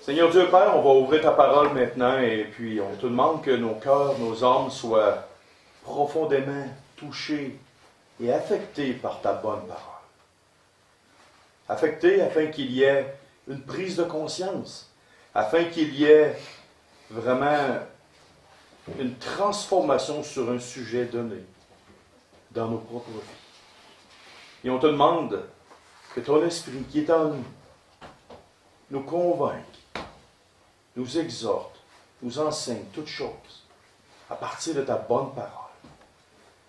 Seigneur Dieu Père, on va ouvrir ta parole maintenant et puis on te demande que nos cœurs, nos âmes soient profondément touchés et affectés par ta bonne parole. Affectés afin qu'il y ait une prise de conscience, afin qu'il y ait vraiment une transformation sur un sujet donné dans nos propres vies. Et on te demande que ton esprit qui est en nous convainque, nous exhorte, nous enseigne toutes choses à partir de ta bonne parole.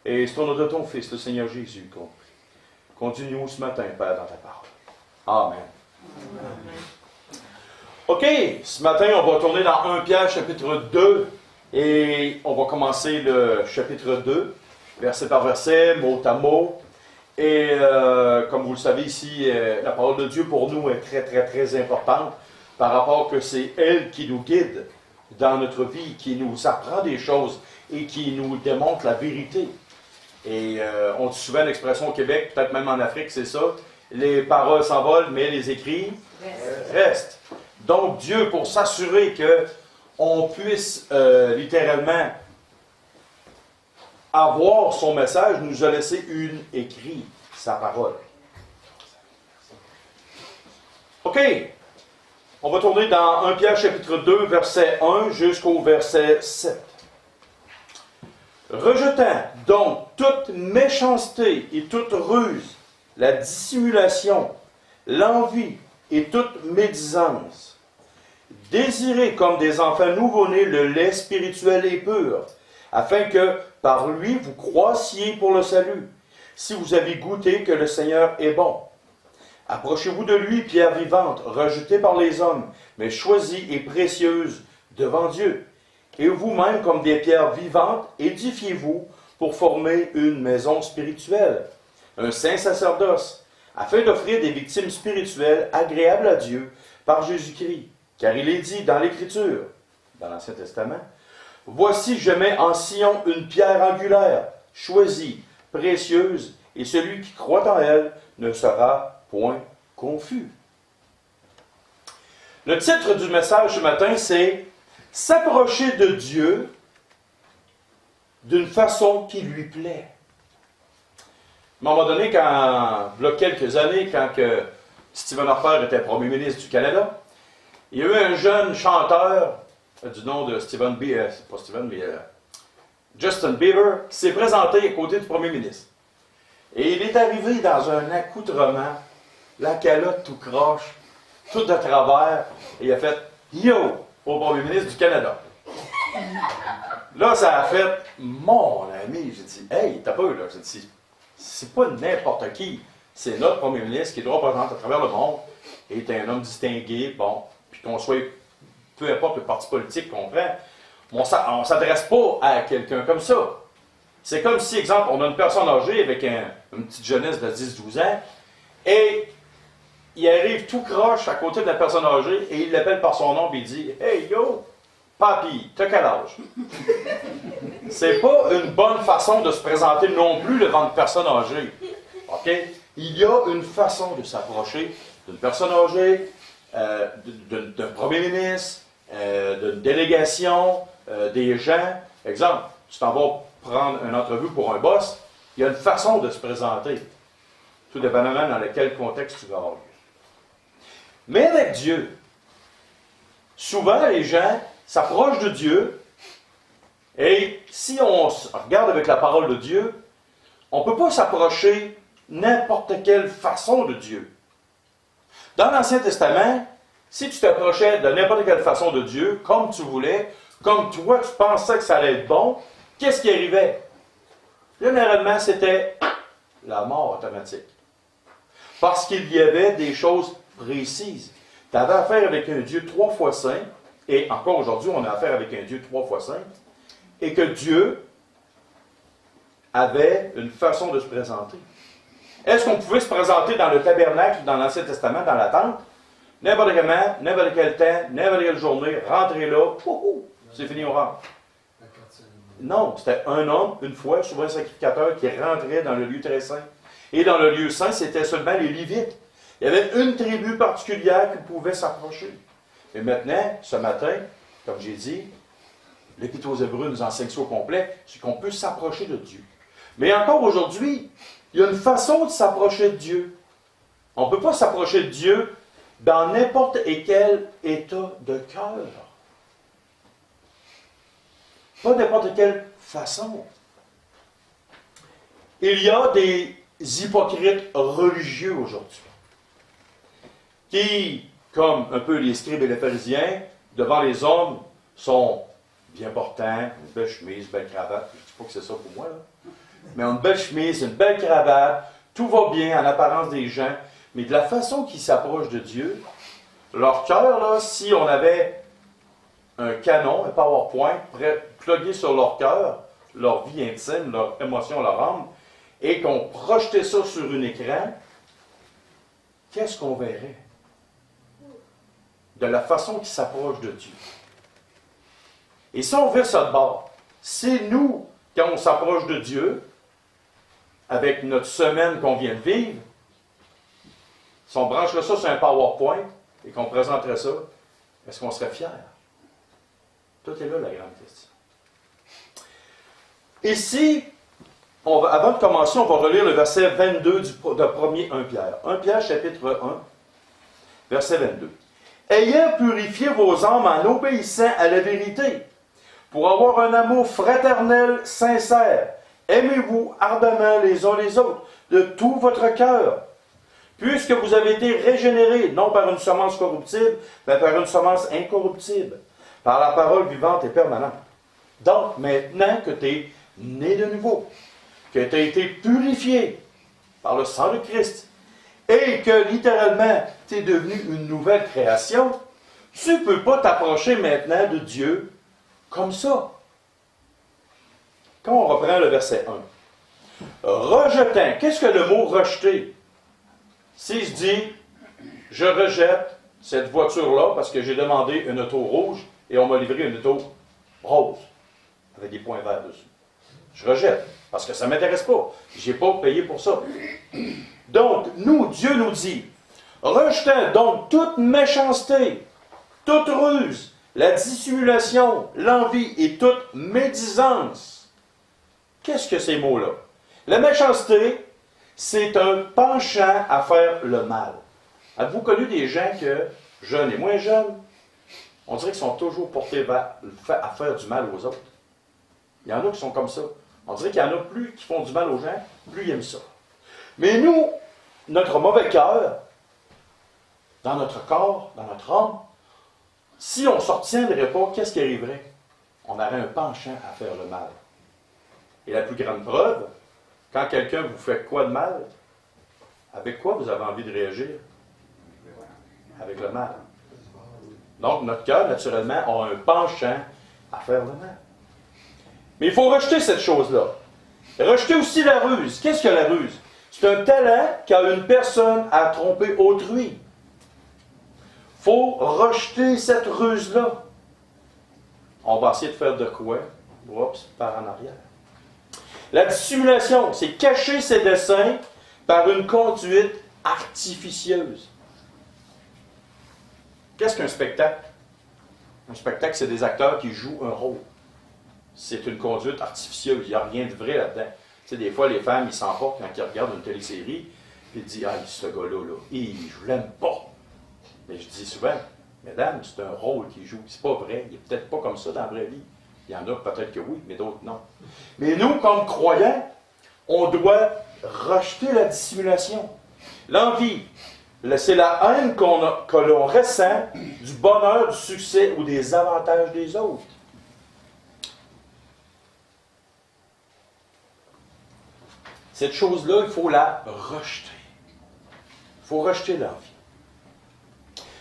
Et c'est au nom de ton Fils, le Seigneur Jésus, qu'on prie. Continue-nous ce matin, Père, dans ta parole. Amen. Amen. OK, ce matin, on va tourner dans 1 Pierre, chapitre 2, et on va commencer le chapitre 2, verset par verset, mot à mot. Et comme vous le savez ici, la parole de Dieu pour nous est très, très, très importante par rapport que c'est elle qui nous guide dans notre vie, qui nous apprend des choses et qui nous démontre la vérité. Et on dit souvent l'expression au Québec, peut-être même en Afrique, c'est ça, les paroles s'envolent, mais les écrits restent. Donc Dieu, pour s'assurer qu'on puisse littéralement avoir son message, nous a laissé une écrit, sa parole. OK. On va tourner dans 1 Pierre chapitre 2, verset 1 jusqu'au verset 7. Rejetant donc toute méchanceté et toute ruse, la dissimulation, l'envie et toute médisance, désirez comme des enfants nouveau-nés le lait spirituel et pur, afin que par lui vous croissiez pour le salut, si vous avez goûté que le Seigneur est bon. Approchez-vous de lui, pierre vivante, rejetée par les hommes, mais choisie et précieuse devant Dieu. Et vous-même, comme des pierres vivantes, édifiez-vous pour former une maison spirituelle, un saint sacerdoce, afin d'offrir des victimes spirituelles agréables à Dieu par Jésus-Christ. Car il est dit dans l'Écriture, dans l'Ancien Testament, « Voici, je mets en Sion une pierre angulaire, choisie, précieuse, et celui qui croit en elle ne sera point confus. » Le titre du message ce matin, c'est « S'approcher de Dieu d'une façon qui lui plaît ». À un moment donné, il y a quelques années, quand Stephen Harper était Premier ministre du Canada, il y a eu un jeune chanteur du nom de Justin Bieber, qui s'est présenté à côté du Premier ministre. Et il est arrivé dans un accoutrement, la calotte tout croche, tout de travers, et il a fait « Yo » au Premier ministre du Canada. Là, ça a fait « Mon ami », j'ai dit « Hey, t'as peur, là », j'ai dit « C'est pas n'importe qui, c'est notre Premier ministre qui doit représenter à travers le monde, et est un homme distingué, bon, puis qu'on soit, peu importe le parti politique qu'on prend, on ne s'adresse pas à quelqu'un comme ça. C'est comme si, exemple, on a une personne âgée avec une petite jeunesse de 10-12 ans, et il arrive tout croche à côté de la personne âgée, et il l'appelle par son nom, et il dit « Hey, yo, papy, t'as quel âge? » C'est pas une bonne façon de se présenter non plus devant une personne âgée. OK? Il y a une façon de s'approcher d'une personne âgée, d'un premier ministre, d'une délégation, des gens. Exemple, tu t'en vas prendre une entrevue pour un boss, il y a une façon de se présenter, tout dépendamment dans quel contexte tu vas avoir lieu. Mais avec Dieu, souvent les gens s'approchent de Dieu, et si on regarde avec la parole de Dieu, on ne peut pas s'approcher n'importe quelle façon de Dieu. Dans l'Ancien Testament, si tu t'approchais de n'importe quelle façon de Dieu, comme tu voulais, comme toi tu pensais que ça allait être bon, qu'est-ce qui arrivait? Généralement, c'était la mort automatique. Parce qu'il y avait des choses précises. Tu avais affaire avec un Dieu 3 fois saint, et encore aujourd'hui, on a affaire avec un Dieu 3 fois saint, et que Dieu avait une façon de se présenter. Est-ce qu'on pouvait se présenter dans le tabernacle, dans l'Ancien Testament, dans la tente? N'importe comment, n'importe quel temps, n'importe quelle journée, rentrez là, c'est fini, on rentre. Non, c'était un homme, une fois, souvent un sacrificateur, qui rentrait dans le lieu très saint. Et dans le lieu saint, c'était seulement les Lévites. Il y avait une tribu particulière qui pouvait s'approcher. Et maintenant, ce matin, comme j'ai dit, l'Épître aux Hébreux nous enseigne ça au complet, c'est qu'on peut s'approcher de Dieu. Mais encore aujourd'hui, il y a une façon de s'approcher de Dieu. On ne peut pas s'approcher de Dieu dans n'importe quel état de cœur. Pas n'importe quelle façon. Il y a des hypocrites religieux aujourd'hui qui, comme un peu les scribes et les pharisiens, devant les hommes, sont bien portants, une belle chemise, une belle cravate. Je ne dis pas que c'est ça pour moi, là. Mais une belle chemise, une belle cravate, tout va bien en apparence des gens, mais de la façon qu'ils s'approchent de Dieu, leur cœur, là, si on avait un canon, un PowerPoint, plugué sur leur cœur, leur vie intime, leur émotion, leur âme, et qu'on projetait ça sur un écran, qu'est-ce qu'on verrait? De la façon qu'ils s'approchent de Dieu. Et si on vire ça de bord, c'est nous, quand on s'approche de Dieu, avec notre semaine qu'on vient de vivre, si on brancherait ça sur un PowerPoint et qu'on présenterait ça, est-ce qu'on serait fiers? Tout est là, la grande question. Ici, avant de commencer, on va relire le verset 22 de premier 1 Pierre. 1 Pierre, chapitre 1, verset 22. « Ayez purifié vos âmes en obéissant à la vérité, pour avoir un amour fraternel sincère. Aimez-vous ardemment les uns les autres, de tout votre cœur, puisque vous avez été régénérés, non par une semence corruptible, mais par une semence incorruptible, par la parole vivante et permanente. Donc, maintenant que tu es né de nouveau, que tu as été purifié par le sang de Christ, et que littéralement, tu es devenu une nouvelle création, tu ne peux pas t'approcher maintenant de Dieu comme ça. Quand on reprend le verset 1, rejetant, qu'est-ce que le mot rejeter? Si je dis, je rejette cette voiture-là parce que j'ai demandé une auto rouge et on m'a livré une auto rose, avec des points verts dessus. Je rejette, parce que ça ne m'intéresse pas. Je n'ai pas payé pour ça. Donc, Dieu nous dit, rejetant donc toute méchanceté, toute ruse, la dissimulation, l'envie et toute médisance. Qu'est-ce que ces mots-là? La méchanceté, c'est un penchant à faire le mal. Avez-vous connu des gens que, jeunes et moins jeunes, on dirait qu'ils sont toujours portés à faire du mal aux autres? Il y en a qui sont comme ça. On dirait qu'il y en a plus qui font du mal aux gens, plus ils aiment ça. Mais nous, notre mauvais cœur, dans notre corps, dans notre âme, si on ne s'en retiendrait pas, qu'est-ce qui arriverait? On aurait un penchant à faire le mal. Et la plus grande preuve, quand quelqu'un vous fait quoi de mal, avec quoi vous avez envie de réagir? Avec le mal. Donc, notre cœur, naturellement, a un penchant à faire le mal. Mais il faut rejeter cette chose-là. Rejeter aussi la ruse. Qu'est-ce que la ruse? C'est un talent qu'a une personne à tromper autrui. Il faut rejeter cette ruse-là. On va essayer de faire de quoi? Oups, par en arrière. La dissimulation, c'est cacher ses desseins par une conduite artificieuse. Qu'est-ce qu'un spectacle? Un spectacle, c'est des acteurs qui jouent un rôle. C'est une conduite artificieuse. Il n'y a rien de vrai là-dedans. Tu sais, des fois, les femmes, ils s'emportent quand ils regardent une télésérie, puis ils disent, ah, ce gars-là, je l'aime pas. Mais je dis souvent, mesdames, c'est un rôle qu'il joue. C'est pas vrai. Il n'est peut-être pas comme ça dans la vraie vie. Il y en a peut-être que oui, mais d'autres non. Mais nous, comme croyants, on doit rejeter la dissimulation. L'envie, c'est la haine que l'on ressent du bonheur, du succès ou des avantages des autres. Cette chose-là, il faut la rejeter. Il faut rejeter l'envie.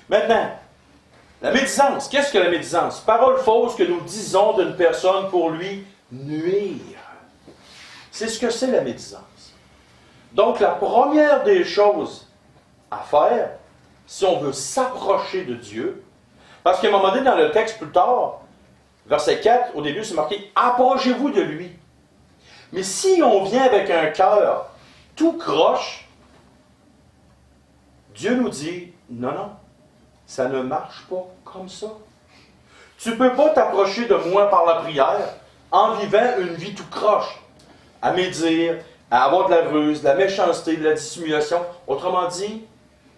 Maintenant, la médisance. Qu'est-ce que la médisance? Parole fausse que nous disons d'une personne pour lui nuire. C'est ce que c'est la médisance. Donc, la première des choses à faire, si on veut s'approcher de Dieu, parce qu'à un moment donné, dans le texte plus tard, verset 4, au début, c'est marqué « Approchez-vous de lui ». Mais si on vient avec un cœur tout croche, Dieu nous dit « Non, non, Ça ne marche pas comme ça. Tu ne peux pas t'approcher de moi par la prière en vivant une vie tout croche, à médire, à avoir de la ruse, de la méchanceté, de la dissimulation. Autrement dit,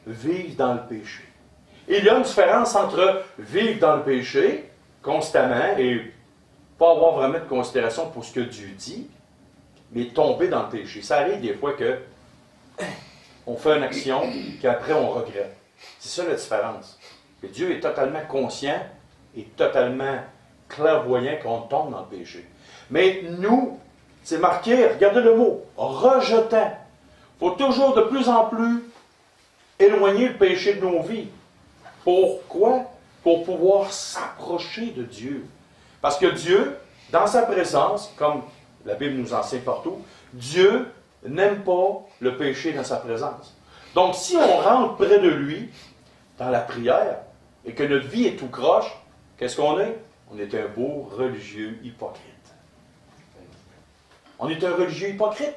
vivre dans le péché. Il y a une différence entre vivre dans le péché constamment et pas avoir vraiment de considération pour ce que Dieu dit, mais tomber dans le péché. Ça arrive des fois que on fait une action qu'après on regrette. C'est ça la différence. Et Dieu est totalement conscient et totalement clairvoyant qu'on tombe dans le péché. Mais nous, c'est marqué, regardez le mot, rejetant. Il faut toujours de plus en plus éloigner le péché de nos vies. Pourquoi? Pour pouvoir s'approcher de Dieu. Parce que Dieu, dans sa présence, comme la Bible nous enseigne partout, Dieu n'aime pas le péché dans sa présence. Donc, si on rentre près de lui, dans la prière, et que notre vie est tout croche, qu'est-ce qu'on est? On est un beau religieux hypocrite. On est un religieux hypocrite.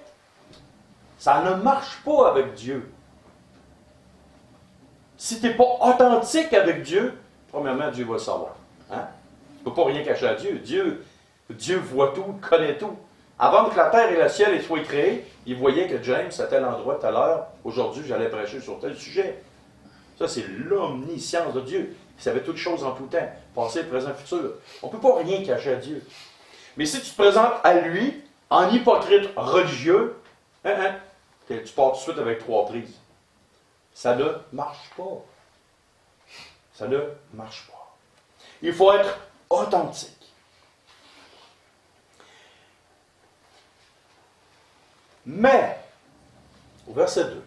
Ça ne marche pas avec Dieu. Si tu n'es pas authentique avec Dieu, premièrement, Dieu va le savoir. Hein? Tu ne peux pas rien cacher à Dieu. Dieu voit tout, connaît tout. Avant que la terre et le ciel soient créés, il voyait que James, à tel endroit, tout à l'heure, aujourd'hui, j'allais prêcher sur tel sujet. Ça, c'est l'omniscience de Dieu. Il savait toutes choses en tout temps, passé, présent, futur. On ne peut pas rien cacher à Dieu. Mais si tu te présentes à lui, en hypocrite religieux, tu pars tout de suite avec 3 prises. Ça ne marche pas. Ça ne marche pas. Il faut être authentique. Mais, au verset 2,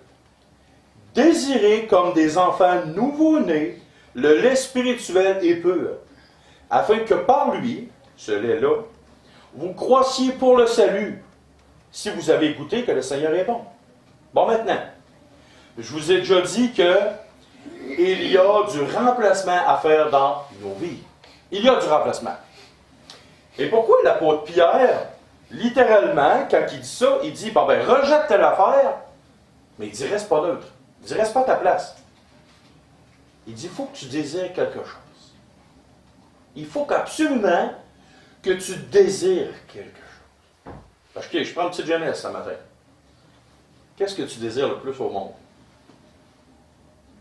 désirez comme des enfants nouveau-nés le lait spirituel et pur, afin que par lui, ce lait-là, vous croissiez pour le salut, si vous avez goûté que le Seigneur est bon. Bon, maintenant, je vous ai déjà dit qu'il y a du remplacement à faire dans nos vies. Il y a du remplacement. Et pourquoi l'apôtre Pierre, littéralement, quand il dit ça, il dit, bon ben, rejette telle affaire, mais il dit, reste pas neutre. Il dit, reste pas à ta place. Il dit, il faut que tu désires quelque chose. Il faut qu'absolument que tu désires quelque chose. Parce que je prends une petite jeunesse ce matin. Qu'est-ce que tu désires le plus au monde?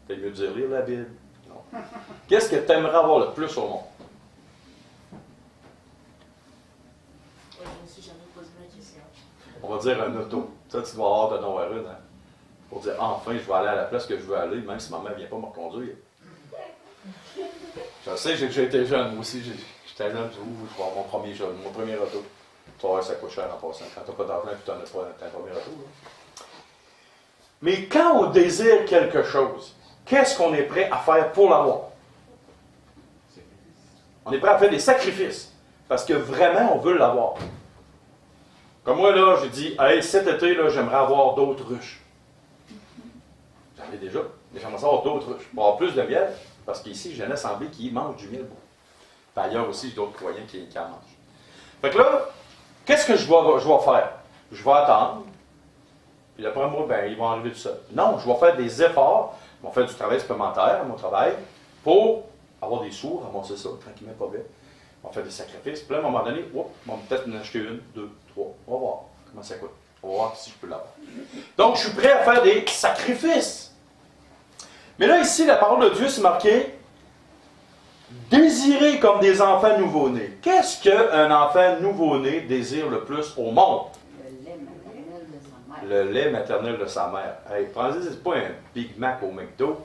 C'est mieux de dire lire la Bible. Non. Qu'est-ce que tu aimerais avoir le plus au monde? Je ne me suis jamais posé la question. On va dire un auto. Ça, tu dois avoir de non à une. Hein? Pour dire, enfin, je vais aller à la place que je veux aller, même si maman ne vient pas me reconduire. Je sais, j'ai déjà été jeune. Moi aussi, j'étais jeune. Je vais avoir mon premier auto. Tu vas voir, ça coûte cher en passant. Quand tu n'as pas d'argent et tu n'en as pas ta premier auto. Là. Mais quand on désire quelque chose, qu'est-ce qu'on est prêt à faire pour l'avoir? On est prêt à faire des sacrifices. Parce que vraiment, on veut l'avoir. Comme moi, là, j'ai dit, hey, cet été, là, j'aimerais avoir d'autres ruches. J'en ai déjà, mais j'aimerais avoir d'autres ruches. Pour avoir plus de miel, parce qu'ici, j'en ai semblé qu'ils mangent du miel beaucoup. Puis ailleurs aussi, j'ai d'autres croyants qui en mangent. Fait que là, qu'est-ce que je vais faire? Je vais attendre. Puis d'après moi, ben, ils vont arriver tout seul. Non, je vais faire des efforts. Je vais faire du travail supplémentaire à mon travail pour avoir des sous, ramasser ça, tranquillement, pas bien. On va faire des sacrifices. Puis là, à un moment donné, on va peut-être en acheter 1, 2, 3. On va voir comment ça coûte. On va voir si je peux l'avoir. Donc, je suis prêt à faire des sacrifices. Mais là, ici, la parole de Dieu, c'est marqué « Désirez comme des enfants nouveau-nés ». Qu'est-ce qu'un enfant nouveau-né désire le plus au monde? Le lait maternel de sa mère. Hey, prends-y, c'est pas un Big Mac au McDo.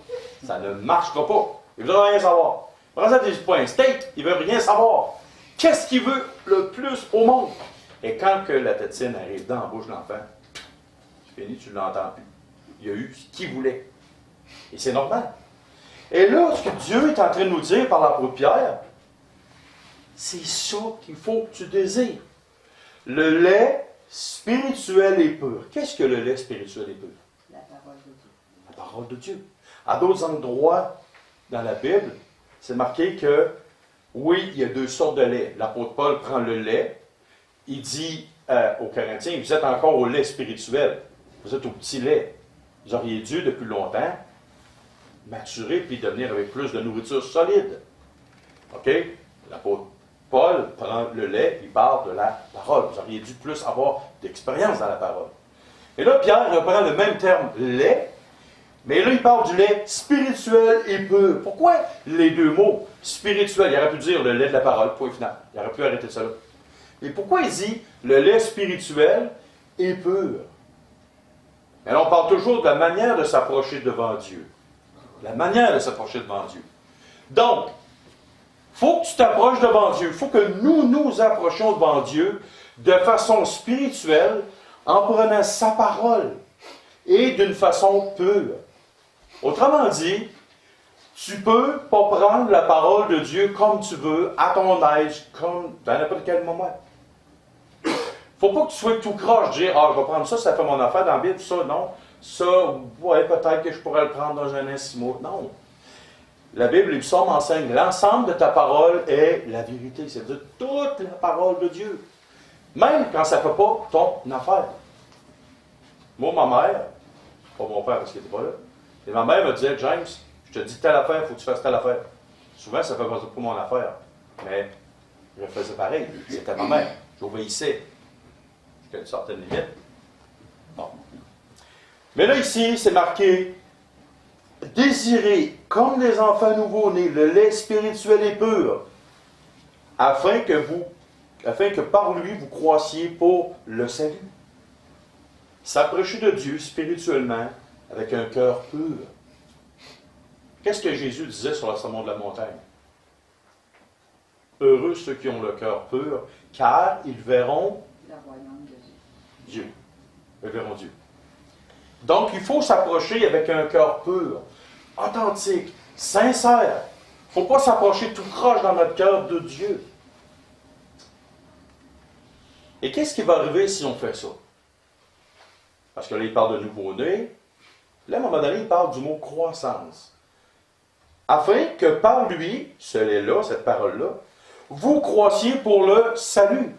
Ça ne marchera pas. Il ne veut rien savoir. Prends-y, c'est pas un steak. Il ne veut rien savoir. Qu'est-ce qu'il veut le plus au monde? Et quand que la tétine arrive dans la bouche de l'enfant, c'est fini, tu ne l'entends plus. Il y a eu ce qu'il voulait. Et c'est normal. Et là, ce que Dieu est en train de nous dire par l'apôtre Pierre, c'est ça qu'il faut que tu désires. Le lait spirituel et pur. Qu'est-ce que le lait spirituel et pur? La parole de Dieu. La parole de Dieu. À d'autres endroits dans la Bible, c'est marqué que, oui, il y a 2 sortes de lait. L'apôtre Paul prend le lait, il dit aux Corinthiens, vous êtes encore au lait spirituel, vous êtes au petit lait. Vous auriez dû, depuis longtemps, maturer puis devenir avec plus de nourriture solide. OK? L'apôtre Paul prend le lait, il parle de la parole. Vous auriez dû plus avoir d'expérience dans la parole. Et là, Pierre reprend le même terme, lait, mais là, il parle du lait spirituel et pur. Pourquoi les deux mots spirituel? Il aurait pu dire le lait de la parole, point final. Il aurait pu arrêter ça là. Mais pourquoi il dit le lait spirituel et pur? Et là, on parle toujours de la manière de s'approcher devant Dieu. La manière de s'approcher devant Dieu. Donc, il faut que tu t'approches devant Dieu. Il faut que nous nous approchions devant Dieu de façon spirituelle en prenant sa parole et d'une façon pure. Autrement dit, tu peux pas prendre la parole de Dieu comme tu veux, à ton âge, comme dans n'importe quel moment. Faut pas que tu sois tout croche, dire « Ah, je vais prendre ça, ça fait mon affaire dans la Bible, ça, non. Ça, ouais, peut-être que je pourrais le prendre dans Genèse 6 mois. » Non. La Bible, les psaumes enseignent, l'ensemble de ta parole est la vérité. C'est-à-dire toute la parole de Dieu. Même quand ça ne fait pas ton affaire. Moi, ma mère, pas mon père parce qu'il n'était pas là, et ma mère me disait « James, je te dis telle affaire, il faut que tu fasses telle affaire. » Souvent, ça ne fait pas mon affaire. Mais je faisais pareil. C'était ma mère. J'obéissais. Jusqu'à une certaine limite. Bon. Mais là, ici, c'est marqué « Désirez, comme les enfants nouveaux-nés, le lait spirituel et pur, afin que par lui, vous croissiez pour le salut. » S'approcher de Dieu spirituellement avec un cœur pur. Qu'est-ce que Jésus disait sur le sermon de la montagne? Heureux ceux qui ont le cœur pur, car ils verront le royaume de Dieu. Ils verront Dieu. Donc, il faut s'approcher avec un cœur pur, authentique, sincère. Il ne faut pas s'approcher tout croche dans notre cœur de Dieu. Et qu'est-ce qui va arriver si on fait ça? Parce que là, il parle de nouveau-né. Là, à un moment donné, il parle du mot croissance. Afin que par lui, ce lait-là, cette parole-là, vous croissiez pour le salut.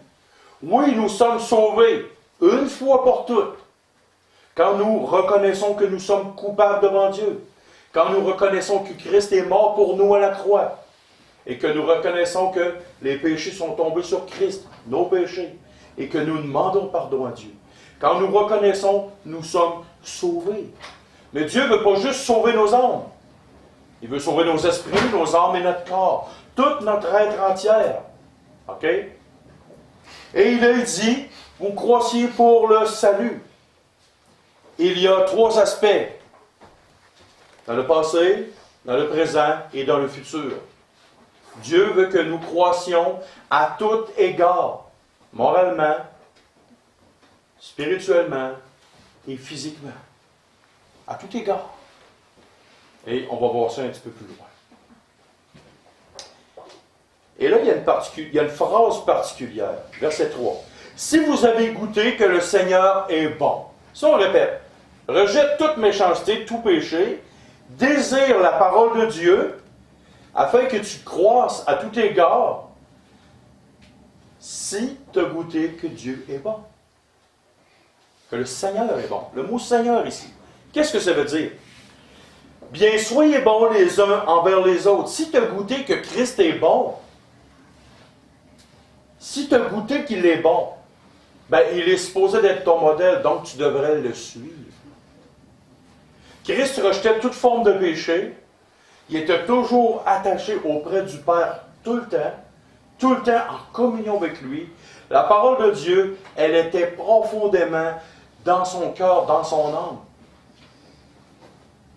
Oui, nous sommes sauvés, une fois pour toutes. Quand nous reconnaissons que nous sommes coupables devant Dieu, quand nous reconnaissons que Christ est mort pour nous à la croix, et que nous reconnaissons que les péchés sont tombés sur Christ, nos péchés, et que nous demandons pardon à Dieu. Quand nous reconnaissons, nous sommes sauvés. Mais Dieu ne veut pas juste sauver nos âmes. Il veut sauver nos esprits, nos âmes et notre corps. Toute notre être entière. OK? Et il dit, vous croissiez pour le salut. Il y a trois aspects. Dans le passé, dans le présent et dans le futur. Dieu veut que nous croissions à tout égard. Moralement, spirituellement et physiquement. À tout égard. Et on va voir ça un petit peu plus loin. Et là, il y a une phrase particulière. Verset 3. Si vous avez goûté que le Seigneur est bon. Ça, on répète. Rejette toute méchanceté, tout péché. Désire la parole de Dieu afin que tu croisses à tout égard si tu as goûté que Dieu est bon. Que le Seigneur est bon. Le mot Seigneur ici. Qu'est-ce que ça veut dire? Bien, soyez bons les uns envers les autres. Si tu as goûté que Christ est bon, si tu as goûté qu'il est bon, ben, il est supposé d'être ton modèle, donc tu devrais le suivre. Christ rejetait toute forme de péché. Il était toujours attaché auprès du Père tout le temps en communion avec lui. La parole de Dieu, elle était profondément dans son cœur, dans son âme.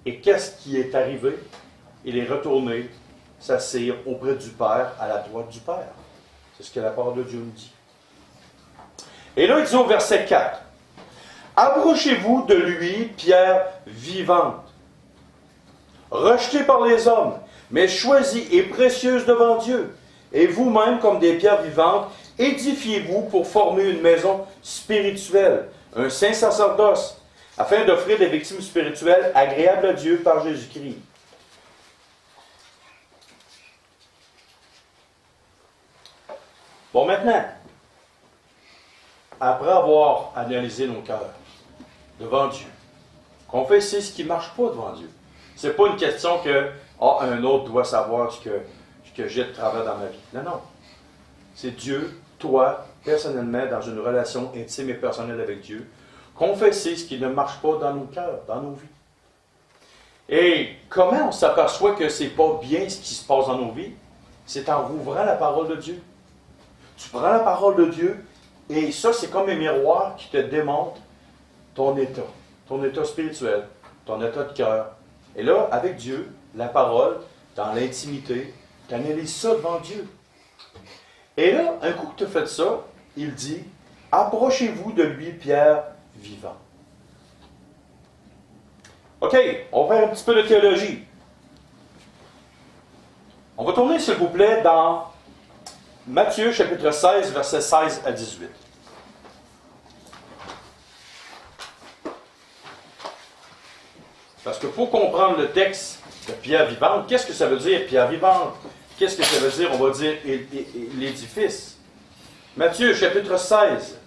Et qu'est-ce qui est arrivé? Il est retourné s'assire auprès du Père, à la droite du Père. C'est ce que la parole de Dieu nous dit. Et là, il dit au verset 4, « Approchez-vous de lui, pierre vivante, rejetée par les hommes, mais choisie et précieuse devant Dieu. Et vous-même, comme des pierres vivantes, édifiez-vous pour former une maison spirituelle, un saint sacerdoce, afin d'offrir des victimes spirituelles agréables à Dieu par Jésus-Christ. » Bon, maintenant, après avoir analysé nos cœurs devant Dieu, confesser ce qui ne marche pas devant Dieu, C'est pas une question que un autre doit savoir ce que j'ai de travers dans ma vie. Non, non. C'est Dieu, toi, personnellement, dans une relation intime et personnelle avec Dieu, confesser ce qui ne marche pas dans nos cœurs, dans nos vies. Et comment on s'aperçoit que c'est pas bien ce qui se passe dans nos vies? C'est en rouvrant la parole de Dieu. Tu prends la parole de Dieu, et ça, c'est comme un miroir qui te démontre ton état spirituel, ton état de cœur. Et là, avec Dieu, la parole, dans l'intimité, tu analyses ça devant Dieu. Et là, un coup que tu as fait ça, il dit, approchez-vous de lui, pierre vivant. OK, on va faire un petit peu de théologie. On va tourner, s'il vous plaît, dans Matthieu, chapitre 16, versets 16 à 18. Parce qu'il faut comprendre le texte de pierre vivante. Qu'est-ce que ça veut dire, pierre vivante? Qu'est-ce que ça veut dire, on va dire, l'édifice? Matthieu, chapitre 16.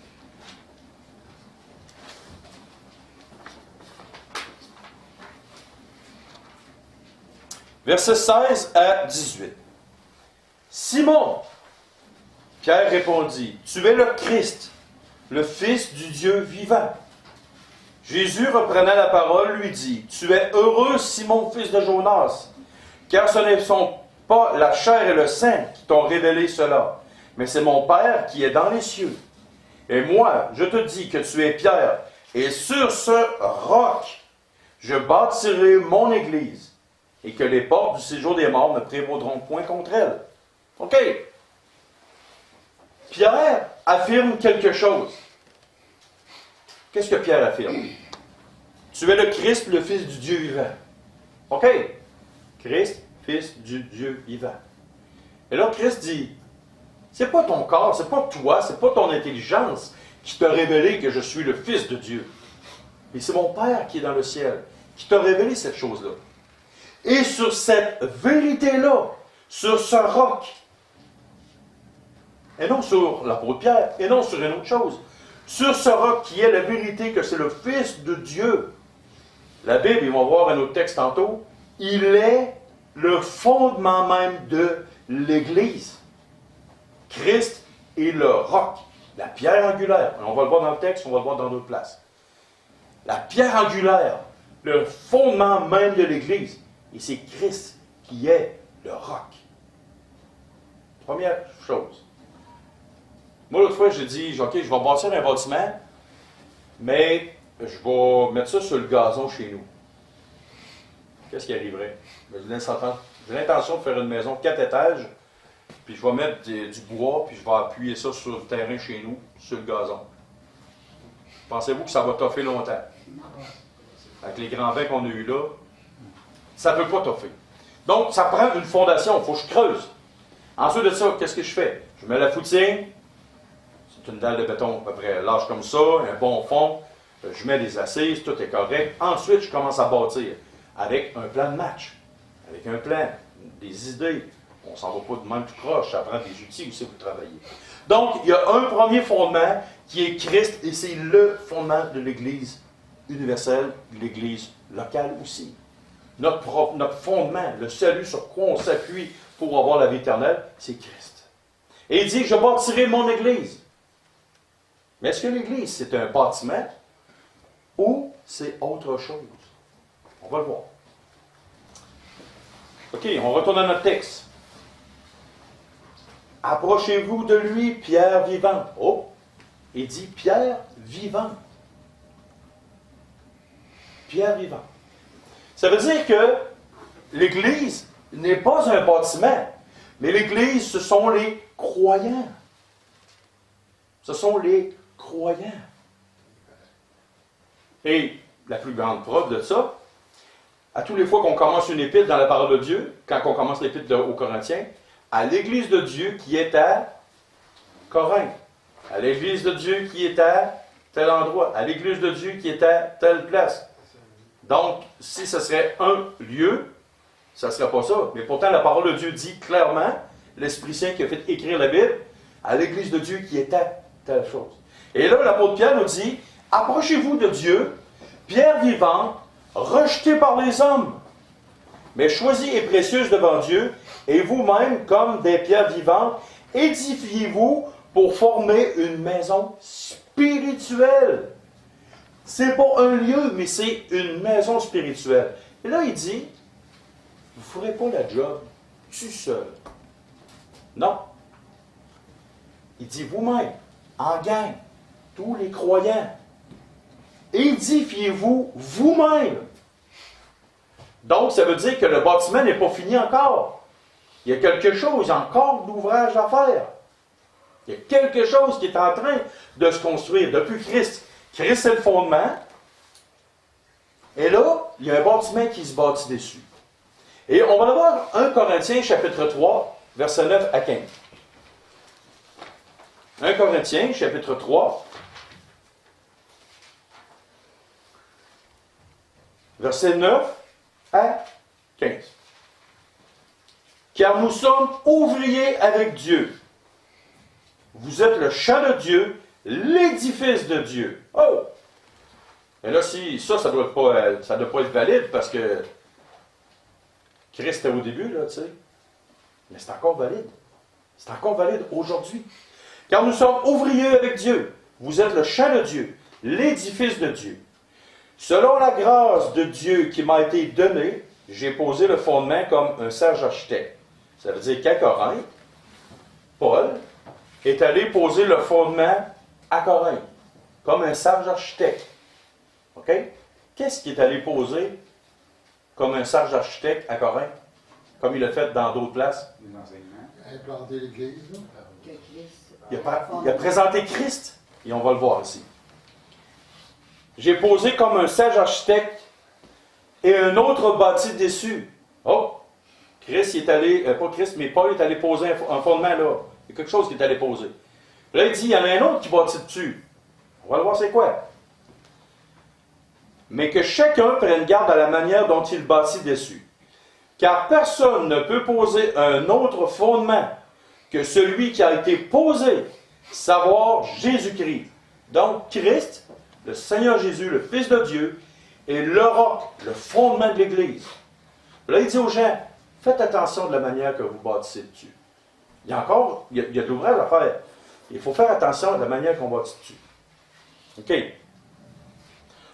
Versets 16 à 18. Simon, Pierre répondit, tu es le Christ, le Fils du Dieu vivant. Jésus, reprenant la parole, lui dit, tu es heureux, Simon, fils de Jonas, car ce ne sont pas la chair et le sang qui t'ont révélé cela, mais c'est mon Père qui est dans les cieux. Et moi, je te dis que tu es Pierre, et sur ce roc, je bâtirai mon Église, et que les portes du séjour des morts ne prévaudront point contre elle. OK. Pierre affirme quelque chose. Qu'est-ce que Pierre affirme? Tu es le Christ, le Fils du Dieu vivant. OK. Christ, Fils du Dieu vivant. Et là, Christ dit, c'est pas ton corps, c'est pas toi, c'est pas ton intelligence qui t'a révélé que je suis le Fils de Dieu. Mais c'est mon Père qui est dans le ciel, qui t'a révélé cette chose-là. Et sur cette vérité-là, sur ce roc, et non sur l'apôtre Pierre, et non sur une autre chose, sur ce roc qui est la vérité que c'est le Fils de Dieu. La Bible, ils vont voir un autre texte tantôt, il est le fondement même de l'Église. Christ est le roc, la pierre angulaire. On va le voir dans le texte, on va le voir dans d'autres places. La pierre angulaire, le fondement même de l'Église. Et c'est Christ qui est le roc. Première chose. Moi, l'autre fois, j'ai dit, OK, je vais bâtir un bâtiment, mais je vais mettre ça sur le gazon chez nous. Qu'est-ce qui arriverait? J'ai l'intention de faire une maison 4 étages, puis je vais mettre du bois, puis je vais appuyer ça sur le terrain chez nous, sur le gazon. Pensez-vous que ça va toffer longtemps? Avec les grands vents qu'on a eus là, ça ne peut pas toffer. Donc, ça prend une fondation, il faut que je creuse. Ensuite de ça, qu'est-ce que je fais? Je mets la foutine, c'est une dalle de béton à peu près large comme ça, un bon fond, je mets des assises, tout est correct. Ensuite, je commence à bâtir avec un plan de match, avec un plan, des idées. On ne s'en va pas de même tout croche, ça prend des outils aussi pour travailler. Donc, il y a un premier fondement qui est Christ, et c'est le fondement de l'Église universelle, de l'Église locale aussi. Notre fondement, le salut sur quoi on s'appuie pour avoir la vie éternelle, c'est Christ. Et il dit, je bâtirai mon Église. Mais est-ce que l'Église, c'est un bâtiment ou c'est autre chose? On va le voir. OK, on retourne à notre texte. Approchez-vous de lui, pierre vivante. Oh, il dit pierre vivante. Pierre vivante. Ça veut dire que l'Église n'est pas un bâtiment, mais l'Église, ce sont les croyants. Ce sont les croyants. Et la plus grande preuve de ça, à toutes les fois qu'on commence une épître dans la parole de Dieu, quand on commence l'épître aux Corinthiens, à l'Église de Dieu qui est à Corinthe, à l'Église de Dieu qui est à tel endroit, à l'Église de Dieu qui est à telle place. Donc, si ce serait un lieu, ça ne serait pas ça. Mais pourtant, la parole de Dieu dit clairement, l'Esprit Saint qui a fait écrire la Bible, à l'Église de Dieu qui est à telle chose. Et là, l'apôtre Pierre nous dit, approchez-vous de Dieu, pierre vivante, rejetée par les hommes, mais choisie et précieuse devant Dieu, et vous-même, comme des pierres vivantes, édifiez-vous pour former une maison spirituelle. C'est pas un lieu, mais c'est une maison spirituelle. Et là, il dit, vous ne ferez pas la job tout seul. Non. Il dit vous-même, en gang, tous les croyants, édifiez-vous vous-même. Donc, ça veut dire que le bâtiment n'est pas fini encore. Il y a quelque chose, il y a encore d'ouvrage à faire. Il y a quelque chose qui est en train de se construire depuis Christ. Christ, c'est le fondement. Et là, il y a un bâtiment qui se bâtit dessus. Et on va voir 1 Corinthiens, chapitre 3, versets 9 à 15. 1 Corinthiens, chapitre 3, versets 9 à 15. Car nous sommes ouvriers avec Dieu. Vous êtes le champ de Dieu, l'édifice de Dieu. Oh! Et là, si ça ne doit pas être valide parce que Christ était au début, là, tu sais. Mais c'est encore valide. C'est encore valide aujourd'hui. Car nous sommes ouvriers avec Dieu. Vous êtes le champ de Dieu, l'édifice de Dieu. Selon la grâce de Dieu qui m'a été donnée, j'ai posé le fondement comme un sage architecte. Ça veut dire qu'à Corinthe, Paul est allé poser le fondement à Corinthe, comme un sage architecte. OK? Qu'est-ce qu'il est allé poser comme un sage architecte à Corinthe, comme il l'a fait dans d'autres places? Implanter l'Église. Il a présenté Christ, et on va le voir ici. J'ai posé comme un sage architecte et un autre bâti dessus. Oh! Christ il est allé, pas Christ, mais Paul est allé poser un fondement là. Il y a quelque chose qui est allé poser. Là, il dit, il y en a un autre qui bâtit dessus. On va le voir c'est quoi. Mais que chacun prenne garde à la manière dont il bâtit dessus. Car personne ne peut poser un autre fondement que celui qui a été posé, savoir Jésus-Christ. Donc, Christ, le Seigneur Jésus, le Fils de Dieu, est le roc, le fondement de l'Église. Là, il dit aux gens, faites attention de la manière que vous bâtissez dessus. Il y a de l'ouvrage à faire. Il faut faire attention à la manière qu'on bâtit dessus. OK.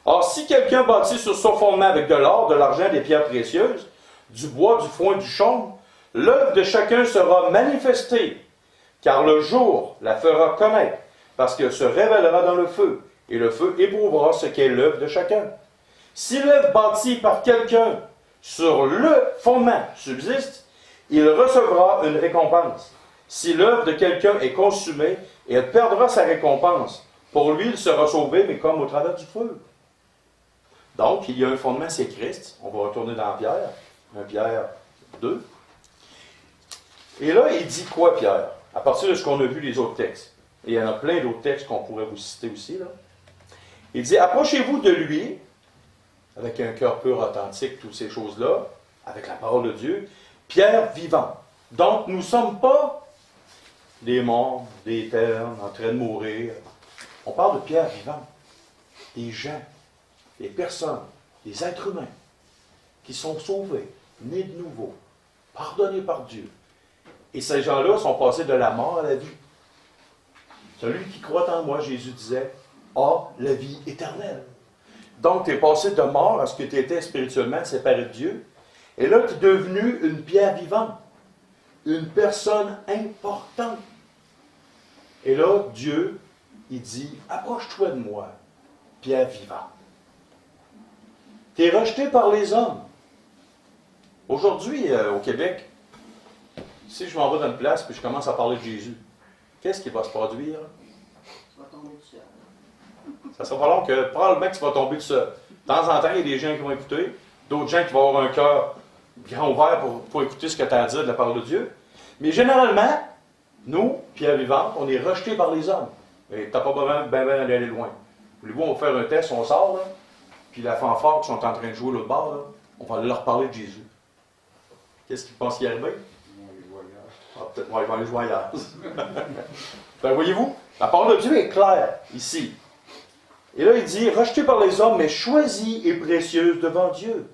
Or, si quelqu'un bâtit sur son fondement avec de l'or, de l'argent, des pierres précieuses, du bois, du foin, du chaume, l'œuvre de chacun sera manifestée, car le jour la fera connaître, parce qu'elle se révélera dans le feu, et le feu éprouvera ce qu'est l'œuvre de chacun. Si l'œuvre bâtie par quelqu'un sur le fondement subsiste, il recevra une récompense. Si l'œuvre de quelqu'un est consumée, elle perdra sa récompense. Pour lui, il sera sauvé, mais comme au travers du feu. Donc, il y a un fondement, c'est Christ. On va retourner dans Pierre. 1 Pierre 2. Et là, il dit quoi, Pierre? À partir de ce qu'on a vu les autres textes. Et il y en a plein d'autres textes qu'on pourrait vous citer aussi. Là. Il dit, approchez-vous de lui, avec un cœur pur, authentique, toutes ces choses-là, avec la parole de Dieu, pierre vivante. Donc, nous ne sommes pas des morts, des ternes, en train de mourir. On parle de pierre vivante. Des gens, des personnes, des êtres humains qui sont sauvés, nés de nouveau, pardonnés par Dieu. Et ces gens-là sont passés de la mort à la vie. Celui qui croit en moi, Jésus disait, a la vie éternelle. Donc, tu es passé de mort à ce que tu étais spirituellement séparé de Dieu. Et là, tu es devenu une pierre vivante. Une personne importante. Et là, Dieu, il dit, approche-toi de moi, pierre vivante. Tu es rejeté par les hommes. Aujourd'hui, au Québec, si je m'en vais dans une place et je commence à parler de Jésus, qu'est-ce qui va se produire? Tu vas tomber tout seul. Ça sera pas long que probablement que tu vas tomber tout seul. De temps en temps, il y a des gens qui vont écouter, d'autres gens qui vont avoir un cœur grand ouvert pour écouter ce que tu as à dire de la parole de Dieu. Mais généralement, nous, pierre vivante, on est rejetés par les hommes. Et tu n'as pas besoin d'aller loin. Voulez-vous, on va faire un test, on sort, là, puis la fanfare qui sont en train de jouer l'autre bord, là, on va leur parler de Jésus. Qu'est-ce qu'ils pensent qui est arrivé? Peut-être, ils vont aller jouer ailleurs. Ben, voyez-vous, la parole de Dieu est claire ici. Et là, il dit, rejeté par les hommes, mais choisie et précieuse devant Dieu.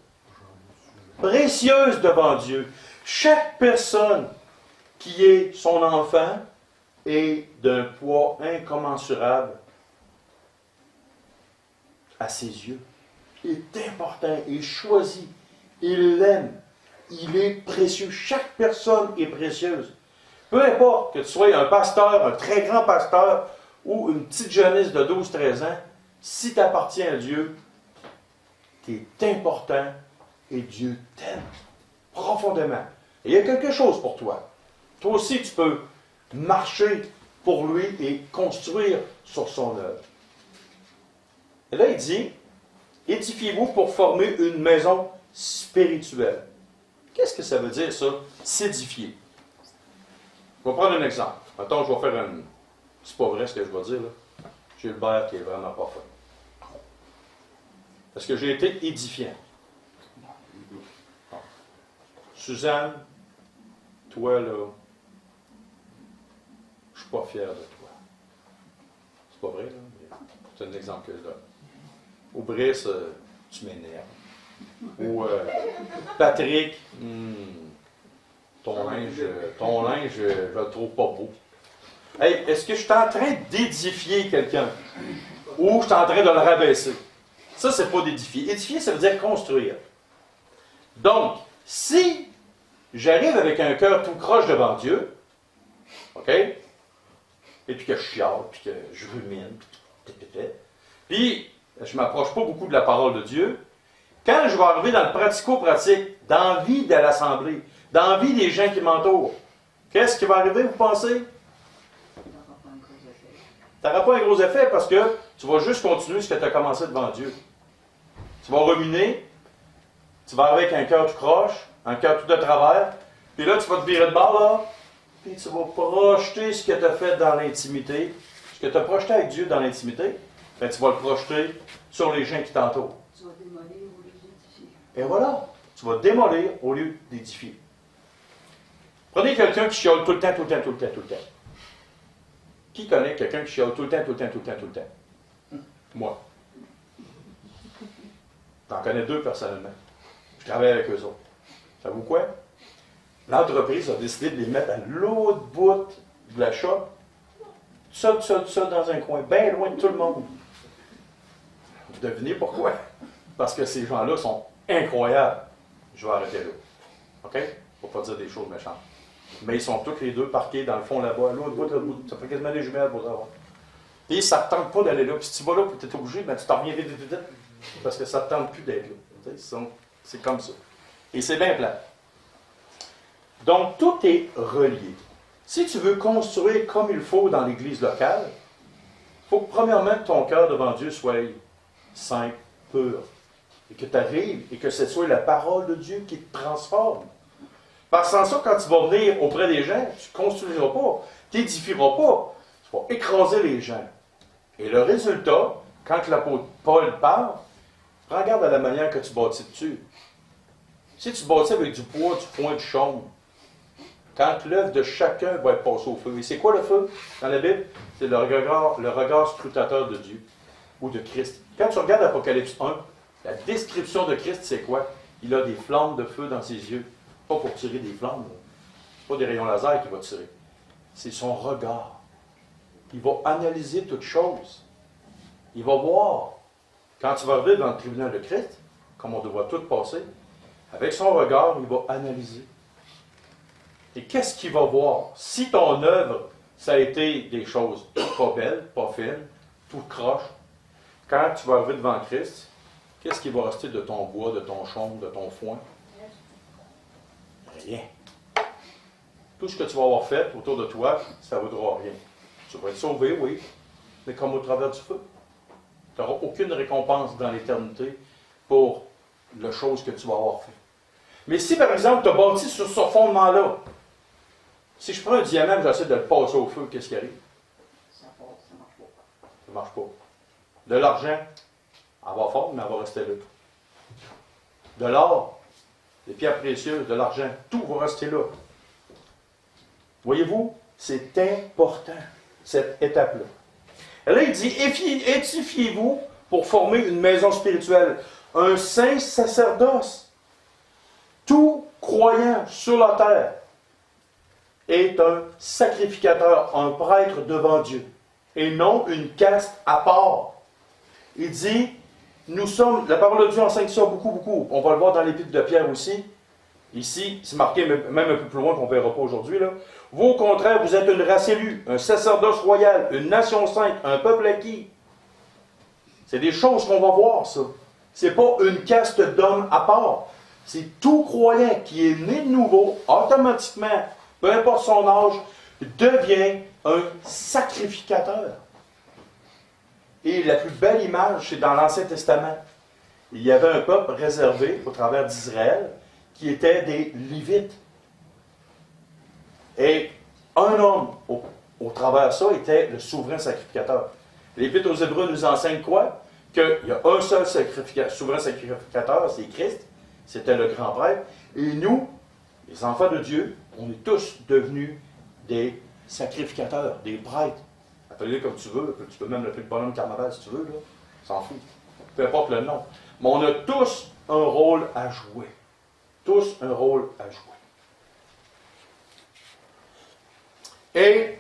précieuse devant Dieu. Chaque personne qui est son enfant est d'un poids incommensurable à ses yeux. Il est important, il choisit, il l'aime, il est précieux. Chaque personne est précieuse. Peu importe que tu sois un pasteur, un très grand pasteur ou une petite jeunesse de 12-13 ans, si tu appartiens à Dieu, tu es important et Dieu t'aime profondément. Et il y a quelque chose pour toi. Toi aussi, tu peux marcher pour lui et construire sur son œuvre. Et là, il dit, édifiez-vous pour former une maison spirituelle. Qu'est-ce que ça veut dire, ça, s'édifier? Je vais prendre un exemple. Attends, je vais faire un... C'est pas vrai ce que je vais dire, là. Gilbert qui est vraiment pas fin. Parce que j'ai été édifiant. Suzanne, toi, là, je suis pas fier de toi. C'est pas vrai, là, mais c'est un exemple que je donne. Ou Brice, tu m'énerves. Ou Patrick, ton linge, je le trouve pas beau. Hey, est-ce que je suis en train d'édifier quelqu'un? Ou je suis en train de le rabaisser? Ça, c'est pas d'édifier. Édifier, ça veut dire construire. Donc, si j'arrive avec un cœur tout croche devant Dieu, OK? Et puis que je chiale, puis que je rumine, puis je ne m'approche pas beaucoup de la parole de Dieu, quand je vais arriver dans le pratico-pratique, dans la vie de l'Assemblée, dans la vie des gens qui m'entourent, qu'est-ce qui va arriver, vous pensez? Tu n'auras pas un gros effet parce que tu vas juste continuer ce que tu as commencé devant Dieu. Tu vas ruminer, tu vas arriver avec un cœur tout croche, un cœur tout de travers, puis là, tu vas te virer de bord, là, puis tu vas projeter ce que tu as fait dans l'intimité, ce que tu as projeté avec Dieu dans l'intimité, ben, tu vas le projeter sur les gens qui t'entourent. Tu vas démolir au lieu d'édifier. Et voilà, tu vas démolir au lieu d'édifier. Prenez quelqu'un qui chiale tout le temps, tout le temps, tout le temps, tout le temps. Qui connaît quelqu'un qui chiale tout le temps, tout le temps, tout le temps, tout le temps? Moi. J'en connais 2 personnellement. Je travaille avec eux autres. Savez-vous quoi? L'entreprise a décidé de les mettre à l'autre bout de la shop, seul dans un coin, bien loin de tout le monde. Vous devinez pourquoi? Parce que ces gens-là sont incroyables. Je vais arrêter là. OK? Pour ne pas dire des choses méchantes. Mais ils sont tous les 2 parqués dans le fond là-bas, à l'autre bout, ça fait quasiment des jumelles pour savoir. Et ça ne te tente pas d'aller là. Puis si tu vas là, tu es obligé, ben, tu t'en reviens vite, parce que ça ne te tente plus d'être là. C'est comme ça. Et c'est bien plat. Donc, tout est relié. Si tu veux construire comme il faut dans l'Église locale, il faut que premièrement que ton cœur devant Dieu soit simple, pur. Et que tu arrives et que ce soit la parole de Dieu qui te transforme. Parce que sans ça, quand tu vas venir auprès des gens, tu ne construiras pas, tu n'édifieras pas, tu vas écraser les gens. Et le résultat, quand l'apôtre Paul parle, prends garde à la manière que tu bâtis dessus. Si tu bâtis avec du bois, du foin, du chaume, quand l'œuvre de chacun va être passée au feu. Et c'est quoi le feu dans la Bible? C'est le regard scrutateur de Dieu ou de Christ. Quand tu regardes Apocalypse 1, la description de Christ, c'est quoi? Il a des flammes de feu dans ses yeux. Pas pour tirer des flammes. Ce n'est pas des rayons laser qu'il va tirer. C'est son regard. Il va analyser toutes choses. Il va voir. Quand tu vas arriver dans le tribunal de Christ, comme on doit tout passer, avec son regard, il va analyser. Et qu'est-ce qu'il va voir? Si ton œuvre, ça a été des choses pas belles, pas fines, tout croche, quand tu vas arriver devant Christ, qu'est-ce qui va rester de ton bois, de ton chaume, de ton foin? Rien. Tout ce que tu vas avoir fait autour de toi, ça ne vaudra rien. Tu vas être sauvé, oui, mais comme au travers du feu. Tu n'auras aucune récompense dans l'éternité pour la chose que tu vas avoir fait. Mais si, par exemple, tu as bâti sur ce fondement-là, si je prends un diamant et j'essaie de le passer au feu, qu'est-ce qui arrive? Ça passe, ça marche pas. Ça ne marche pas. De l'argent, elle va fondre, mais elle va rester là. De l'or, des pierres précieuses, de l'argent, tout va rester là. Voyez-vous, c'est important, cette étape-là. Et là, il dit, édifiez-vous pour former une maison spirituelle, un saint sacerdoce. tout croyant sur la terre est un sacrificateur, un prêtre devant Dieu, et non une caste à part. Il dit, nous sommes, la parole de Dieu enseigne ça beaucoup, beaucoup. On va le voir dans l'épître de Pierre aussi. Ici, c'est marqué même un peu plus loin qu'on ne verra pas aujourd'hui. Là. Vous, au contraire, vous êtes une race élue, un sacerdoce royal, une nation sainte, un peuple acquis. C'est des choses qu'on va voir, ça. C'est pas une caste d'hommes à part. C'est tout croyant qui est né de nouveau, automatiquement, peu importe son âge, devient un sacrificateur. Et la plus belle image, c'est dans l'Ancien Testament. Il y avait un peuple réservé au travers d'Israël qui était des Lévites. Et un homme, au travers de ça, était le souverain sacrificateur. L'Épître aux Hébreux nous enseigne quoi? Qu'il y a un seul souverain sacrificateur, c'est Christ. C'était le grand prêtre. Et nous, les enfants de Dieu, on est tous devenus des sacrificateurs, des prêtres. Appelle-les comme tu veux. Tu peux même l'appeler le bonhomme carnaval si tu veux. Là. S'en fout. Peu importe le nom. Mais on a tous un rôle à jouer. Tous un rôle à jouer. Et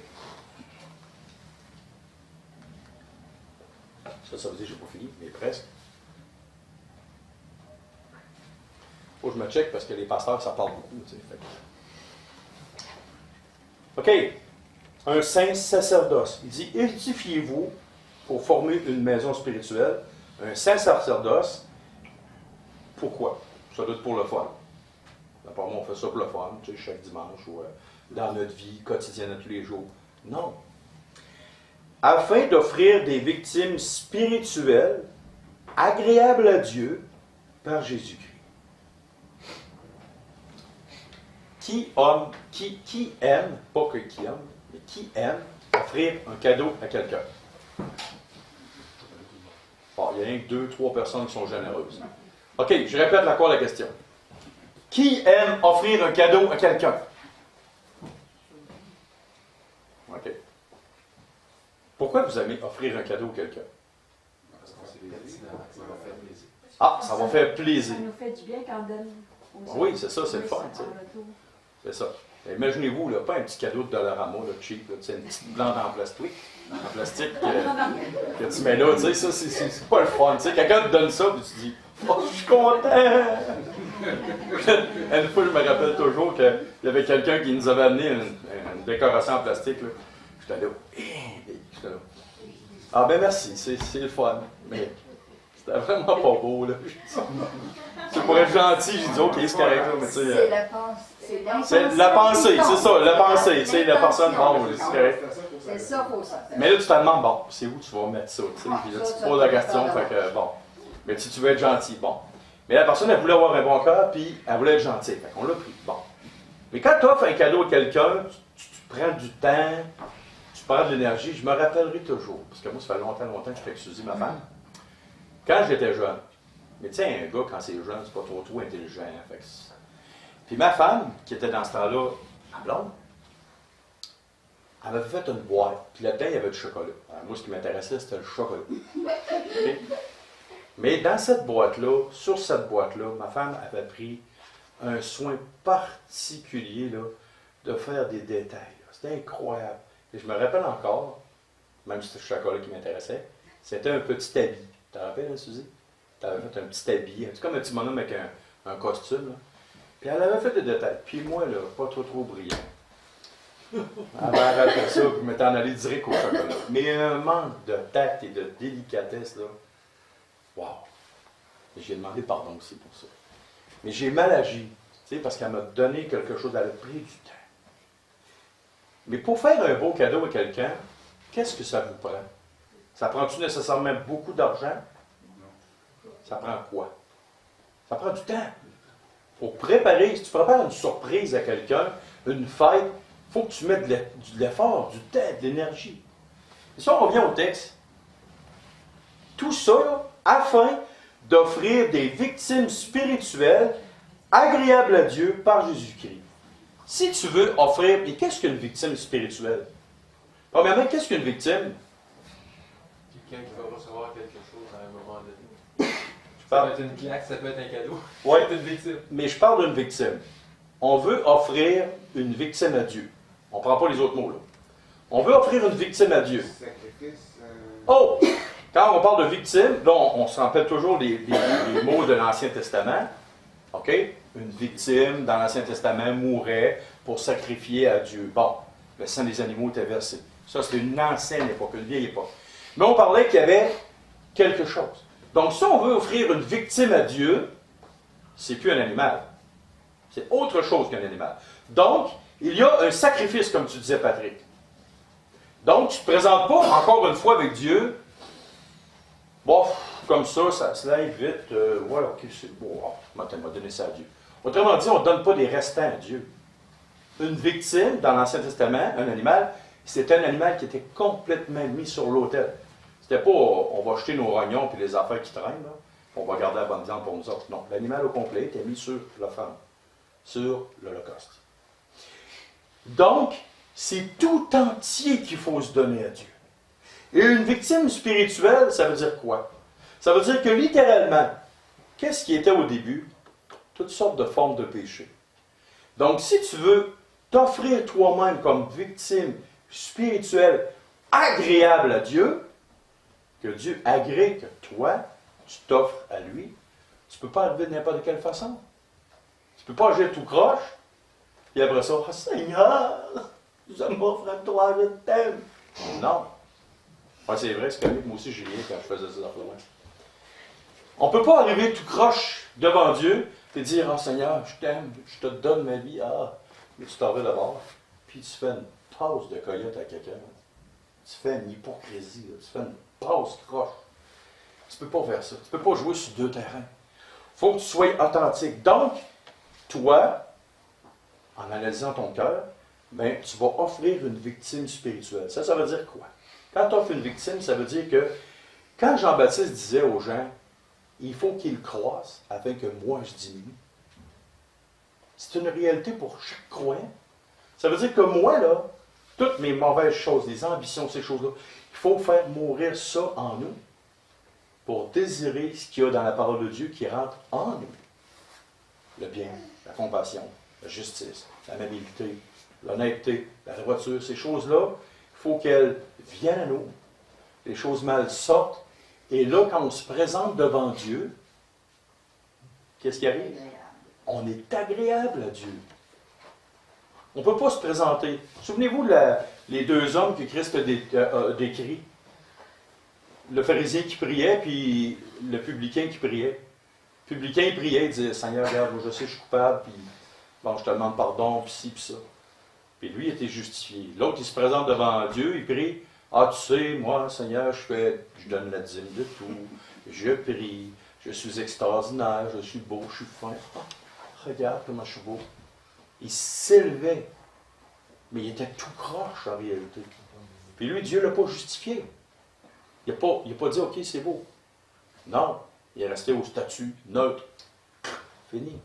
ça veut dire que je n'ai pas fini, mais presque. Il faut que je me check parce que les pasteurs, ça parle beaucoup. Tu sais, OK. Un saint sacerdoce. Il dit, édifiez-vous pour former une maison spirituelle. Un saint sacerdoce. Pourquoi? Ça doit être pour le fun. D'après moi, on fait ça pour le fun, tu sais, chaque dimanche ou dans notre vie quotidienne de tous les jours. Non. Afin d'offrir des victimes spirituelles agréables à Dieu par Jésus-Christ. Qui aime, pas que qui aime, mais qui aime offrir un cadeau à quelqu'un? Bon, il y a rien que 2-3 personnes qui sont généreuses. OK, je répète encore la question. Qui aime offrir un cadeau à quelqu'un? OK. Pourquoi vous aimez offrir un cadeau à quelqu'un? Ah, ça va faire plaisir. Ça nous fait du bien quand on donne. Oui, c'est ça, c'est le fun. C'est ça. Imaginez-vous, là, pas un petit cadeau de Dollarama, là, cheap, là, une petite plante en plastique que tu mets là, tu sais, ça, c'est pas le fun. Tu sais, quelqu'un te donne ça, puis tu dis, oh, je suis content! Une fois, je me rappelle toujours qu'il y avait quelqu'un qui nous avait amené une décoration en plastique, là. J'étais là. Ah ben merci, c'est le fun. Mais c'était vraiment pas beau, là. C'est pour être gentil, j'ai dit, OK, c'est correct, là, mais tu sais... C'est la pensée. C'est la pensée, c'est ça, la pensée. Tu sais, la personne, bon, c'est correct. C'est ça, faut ça. Mais là, tu te demandes, bon, c'est où tu vas mettre ça, tu sais, puis là, tu te poses la question, fait que, bon. Mais si tu veux être gentil, bon. Mais la personne, elle voulait avoir un bon cœur, puis elle voulait être gentille, fait qu'on l'a pris, bon. Mais quand tu offres un cadeau à quelqu'un, tu prends du temps, tu prends de l'énergie, je me rappellerai toujours, parce que moi, ça fait longtemps que je fais avec Suzy, ma femme, quand j'étais jeune. Mais tu sais, un gars, quand c'est jeune, c'est pas trop intelligent, fait que puis ma femme, qui était dans ce temps-là, ma blonde, elle m'avait fait une boîte. Puis là-dedans, il y avait du chocolat. Alors, moi, ce qui m'intéressait, c'était le chocolat. Okay? Mais dans cette boîte-là, sur cette boîte-là, ma femme avait pris un soin particulier là, de faire des détails. C'était incroyable. Et je me rappelle encore, même si c'était le chocolat qui m'intéressait, c'était un petit habit. Tu te rappelles, hein, Suzy? Tu avais fait un petit habit. C'est comme un petit bonhomme avec un costume. Là. Puis elle avait fait des détails. Puis moi, là, pas trop brillant. Elle avait arrêté ça, puis je m'étais en allé direct au chocolat. Mais un manque de tact et de délicatesse, là. Wow! J'ai demandé pardon aussi pour ça. Mais j'ai mal agi, tu sais, parce qu'elle m'a donné quelque chose, elle a pris du temps. Mais pour faire un beau cadeau à quelqu'un, qu'est-ce que ça vous prend? Ça prend-tu nécessairement beaucoup d'argent? Ça prend quoi? Ça prend du temps. Pour préparer, si tu prépares une surprise à quelqu'un, une fête, il faut que tu mettes de l'effort, du temps, de l'énergie. Et ça, on revient au texte. Tout ça, là, afin d'offrir des victimes spirituelles agréables à Dieu par Jésus-Christ. Si tu veux offrir, et qu'est-ce qu'une victime spirituelle? Premièrement, qu'est-ce qu'une victime? Quelqu'un qui va recevoir quelque chose à un moment donné. Ça peut être une claque, ça peut être un cadeau. Ouais. Ça peut être une victime. Mais je parle d'une victime. On veut offrir une victime à Dieu. On ne prend pas les autres mots là. On veut offrir une victime à Dieu. Sacrifice. Oh! Quand on parle de victime, là, on se rappelle toujours des mots de l'Ancien Testament. OK? Une victime dans l'Ancien Testament mourait pour sacrifier à Dieu. Bon, le sang des animaux était versé. Ça, c'était une ancienne époque, une vieille époque. Mais on parlait qu'il y avait quelque chose. Donc, si on veut offrir une victime à Dieu, c'est plus un animal. C'est autre chose qu'un animal. Donc, il y a un sacrifice, comme tu disais, Patrick. Donc, tu ne te présentes pas, encore une fois, avec Dieu. Bon, comme ça se lève vite. Ouais, ok, c'est bon. On m'a donné ça à Dieu. Autrement dit, on ne donne pas des restants à Dieu. Une victime, dans l'Ancien Testament, un animal, c'était un animal qui était complètement mis sur l'autel. C'était pas, on va jeter nos rognons et les affaires qui traînent, là. On va garder la bonne viande pour nous autres. Non, l'animal au complet était mis sur l'offrande, sur l'Holocauste. Donc, c'est tout entier qu'il faut se donner à Dieu. Et une victime spirituelle, ça veut dire quoi? Ça veut dire que littéralement, qu'est-ce qui était au début? Toutes sortes de formes de péché. Donc, si tu veux t'offrir toi-même comme victime spirituelle agréable à Dieu, que Dieu agrée que toi, tu t'offres à lui, tu ne peux pas arriver de n'importe quelle façon. Tu ne peux pas agir tout croche, et après ça, oh, Seigneur, je m'offre à toi, je t'aime. Non. Ouais, c'est vrai, c'est comme moi aussi, j'ai rien quand je faisais ça. On ne peut pas arriver tout croche devant Dieu et dire, oh Seigneur, je t'aime, je te donne ma vie. Ah, mais tu t'en vas d'abord, puis tu fais une passe de coyote à quelqu'un. Tu fais une hypocrisie, là. Tu fais une passe croche. Tu ne peux pas faire ça. Tu ne peux pas jouer sur deux terrains. Il faut que tu sois authentique. Donc, toi, en analysant ton cœur, ben, tu vas offrir une victime spirituelle. Ça veut dire quoi? Quand tu offres une victime, ça veut dire que quand Jean-Baptiste disait aux gens, il faut qu'ils croissent afin que moi je diminue, c'est une réalité pour chaque croyant. Ça veut dire que moi, là, toutes mes mauvaises choses, les ambitions, ces choses-là, il faut faire mourir ça en nous pour désirer ce qu'il y a dans la parole de Dieu qui rentre en nous. Le bien, la compassion, la justice, l'amabilité, l'honnêteté, la droiture, ces choses-là, il faut qu'elles viennent à nous. Les choses mal sortent. Et là, quand on se présente devant Dieu, qu'est-ce qui arrive? On est agréable à Dieu. On ne peut pas se présenter. Souvenez-vous les deux hommes que Christ a décrits. Le pharisien qui priait, puis le publicain qui priait. Le publicain, il priait, il disait, Seigneur, regarde, je sais, je suis coupable, puis bon, je te demande pardon, puis ci, puis ça. Puis lui, il était justifié. L'autre, il se présente devant Dieu, il prie, ah, tu sais, moi, Seigneur, je donne la dîme de tout, je prie, je suis extraordinaire, je suis beau, je suis fin. Ah, regarde comment je suis beau. Il s'élevait, mais il était tout croche en réalité. Puis lui, Dieu ne l'a pas justifié. Il n'a pas dit, OK, c'est beau. Non, il est resté au statut neutre. Fini.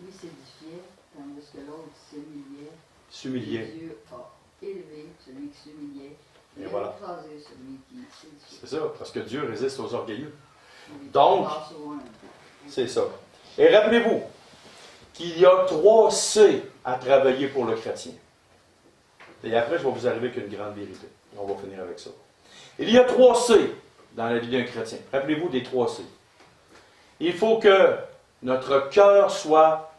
Lui s'édifiait, tandis que l'autre s'humiliait. S'humilier. Dieu a élevé celui qui s'humiliait. Et Il a voilà. écrasé celui qui s'édifiait. C'est ça, parce que Dieu résiste aux orgueilleux. Oui, Donc, il passe au loin. c'est ça. Et rappelez-vous qu'il y a 3 C à travailler pour le chrétien. Et après, je vais vous arriver avec une grande vérité. On va finir avec ça. Il y a 3 C dans la vie d'un chrétien. Rappelez-vous des 3 C. Il faut que notre cœur soit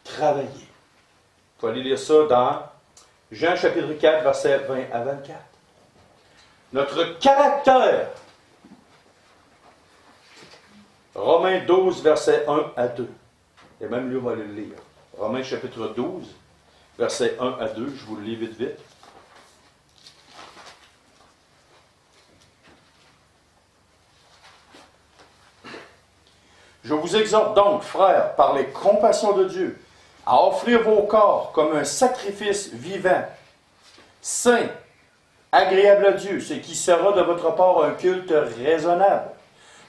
travaillé. Il faut aller lire ça dans Jean chapitre 4, versets 20 à 24. Notre caractère. Romains 12, versets 1 à 2. Et même lui, on va le lire. Romains chapitre 12, versets 1 à 2. Je vous le lis vite, vite. Je vous exhorte donc, frères, par les compassions de Dieu, à offrir vos corps comme un sacrifice vivant, saint, agréable à Dieu, ce qui sera de votre part un culte raisonnable.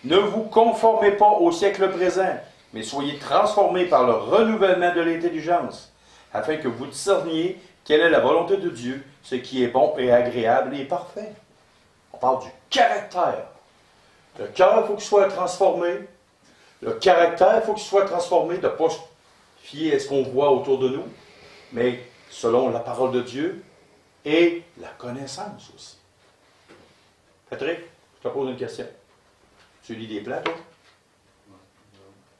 Ne vous conformez pas au siècle présent, mais soyez transformés par le renouvellement de l'intelligence, afin que vous discerniez quelle est la volonté de Dieu, ce qui est bon et agréable et parfait. On parle du caractère Le cœur, il faut qu'il soit transformé. Le caractère, il faut qu'il soit transformé, de ne pas se fier à ce qu'on voit autour de nous, mais selon la parole de Dieu et la connaissance aussi. Patrick, je te pose une question. Tu lis des plans, toi?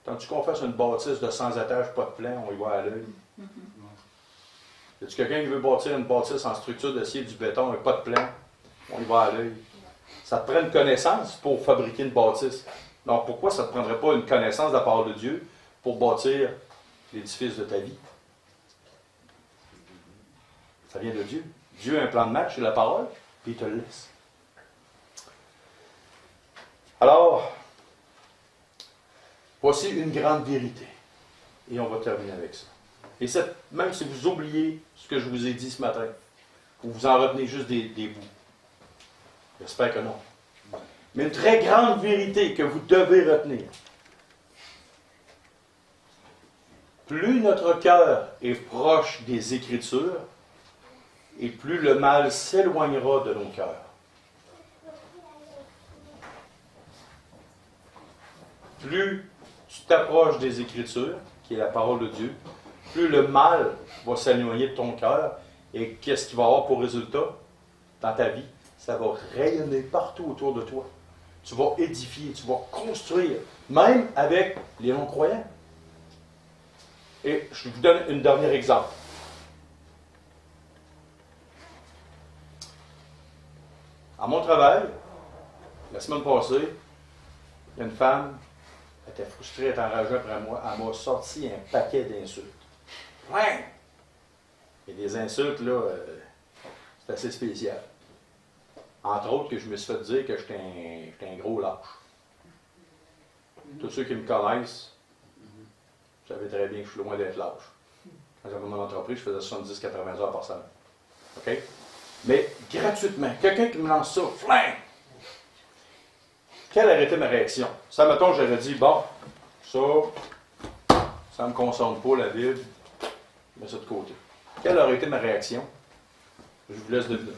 Quand tu qu'on fasse une bâtisse de 100 étages, pas de plan, on y voit à l'œil. Y a-tu quelqu'un qui veut bâtir une bâtisse en structure d'acier, du béton, et pas de plan? On y va à l'œil. Ça te prend une connaissance pour fabriquer une bâtisse. Donc, pourquoi ça ne te prendrait pas une connaissance de la parole de Dieu pour bâtir l'édifice de ta vie? Ça vient de Dieu. Dieu a un plan de match, c'est la parole, puis il te le laisse. Alors, voici une grande vérité. Et on va terminer avec ça. Et même si vous oubliez ce que je vous ai dit ce matin, ou vous en retenez juste des bouts, j'espère que non. Mais une très grande vérité que vous devez retenir. Plus notre cœur est proche des Écritures, et plus le mal s'éloignera de nos cœurs. Plus tu t'approches des Écritures, qui est la parole de Dieu, plus le mal va s'éloigner de ton cœur. Et qu'est-ce qu'il va avoir pour résultat dans ta vie? Ça va rayonner partout autour de toi. Tu vas édifier, tu vas construire, même avec les non-croyants. Et je vous donne un dernier exemple. À mon travail, la semaine passée, il y a une femme, elle était frustrée, elle était enragée après moi, elle m'a sorti un paquet d'insultes. Ouais! Et des insultes, là, c'est assez spécial. Entre autres, que je me suis fait dire que j'étais un gros lâche. Tous ceux qui me connaissent, vous savez très bien que je suis loin d'être lâche. Quand j'avais mon entreprise, je faisais 70-80 heures par semaine. OK? Mais gratuitement, quelqu'un qui me lance ça, flingue! Quelle aurait été ma réaction? Ça, mettons, j'aurais dit, bon, ça ne me concerne pas, la Bible, je mets ça de côté. Quelle aurait été ma réaction? Je vous laisse deviner.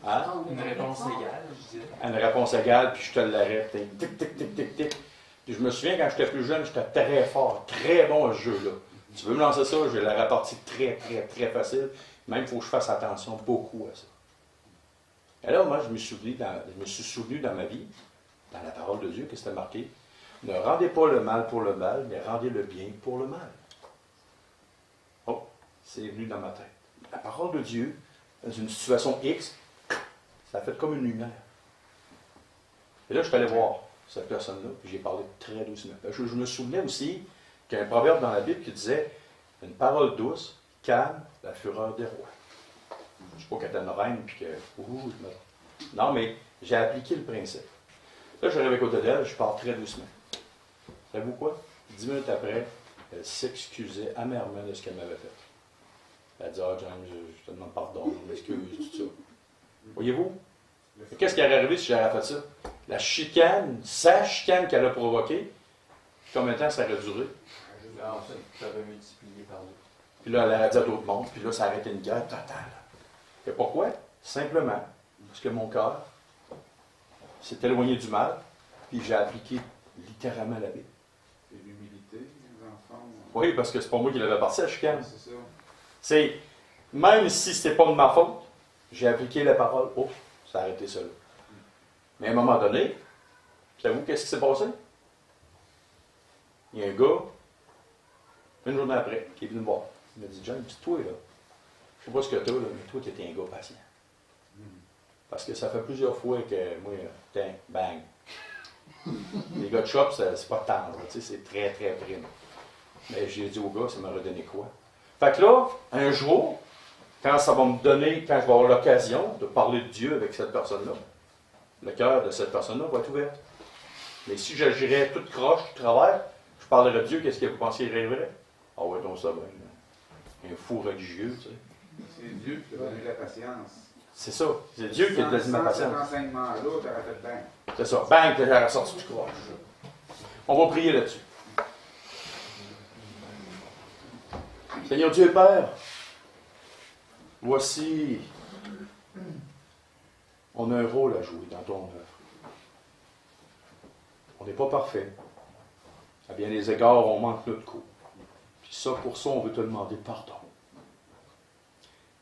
Hein? Une réponse égale, je dirais. Une réponse égale, puis je te l'arrête. Tic, tic, tic, tic, tic. Puis je me souviens, quand j'étais plus jeune, j'étais très fort, très bon à ce jeu-là. Tu veux me lancer ça, je la répartie très, très, très facile. Même, il faut que je fasse attention beaucoup à ça. Et là, moi, je me suis souvenu dans ma vie, dans la parole de Dieu, que c'était marqué, ne rendez pas le mal pour le mal, mais rendez le bien pour le mal. Oh, c'est venu dans ma tête. La parole de Dieu, dans une situation X, ça a fait comme une lumière. Et là, je suis allé voir cette personne-là, puis j'ai parlé très doucement. Je me souvenais aussi qu'il y a un proverbe dans la Bible qui disait « Une parole douce calme la fureur des rois. » Je ne sais pas qu'elle était une reine, puis que... Non, mais j'ai appliqué le principe. Là, j'arrive à côté d'elle, je parle très doucement. Savez-vous quoi? 10 minutes après, elle s'excusait amèrement de ce qu'elle m'avait fait. Elle a dit « Ah, John, je te demande pardon, je m'excuse, tout ça. » Voyez-vous? Qu'est-ce qui aurait arrivé si j'avais fait ça? La chicane, sa chicane qu'elle a provoquée, combien de temps ça aurait duré? En fait, tu avais multiplié par deux. Puis là, elle aurait dit à d'autres mondes, puis là, ça aurait été une guerre totale. Et pourquoi? Simplement parce que mon cœur s'est éloigné du mal, puis j'ai appliqué littéralement la Bible. Et l'humilité, les enfants. Oui, parce que c'est pas moi qui l'avais parti, la chicane. C'est ça. C'est, même si c'était pas de ma faute, j'ai appliqué la parole. Oh, ça a arrêté ça là. Mais à un moment donné, savez-vous qu'est-ce qui s'est passé? Il y a un gars, une journée après, qui est venu me voir. Il m'a dit, John, toi, là, je sais pas ce que tu as, mais toi, tu étais un gars patient. Parce que ça fait plusieurs fois que moi, bang. Les gars de shop, c'est pas tendre, tu sais, c'est très, très prime. Mais j'ai dit au gars, ça m'a redonné quoi? Fait que là, un jour, quand ça va me donner, quand je vais avoir l'occasion de parler de Dieu avec cette personne-là, le cœur de cette personne-là va être ouvert. Mais si j'agirais toute croche, tout travers, je parlerais de Dieu, qu'est-ce que vous pensiez qu'il rêverait? Ah ouais, donc ça va. Un fou religieux, tu sais. C'est Dieu qui t'a donné la patience. C'est ça. C'est Dieu qui a donné ma patience. Sans cet enseignement-là, tu aurais fait bien. C'est ça. Bang, tu as ressorti du courage. On va prier là-dessus. Seigneur Dieu et Père, voici, on a un rôle à jouer dans ton œuvre. On n'est pas parfait. À bien des égards, on manque notre coup. Puis ça, pour ça, on veut te demander pardon.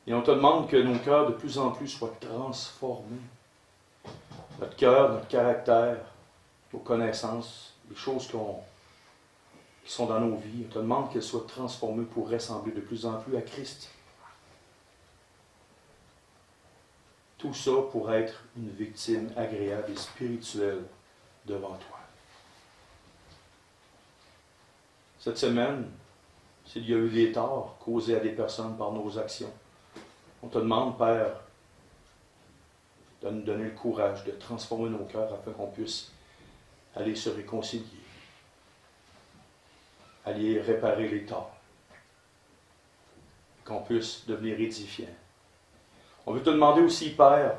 Et on te demande que nos cœurs de plus en plus soient transformés. Notre cœur, notre caractère, nos connaissances, les choses qui sont dans nos vies, on te demande qu'elles soient transformées pour ressembler de plus en plus à Christ. Tout ça pour être une victime agréable et spirituelle devant toi. Cette semaine, s'il y a eu des torts causés à des personnes par nos actions, on te demande, Père, de nous donner le courage de transformer nos cœurs afin qu'on puisse aller se réconcilier, aller réparer les torts, qu'on puisse devenir édifiant. On veut te demander aussi, Père,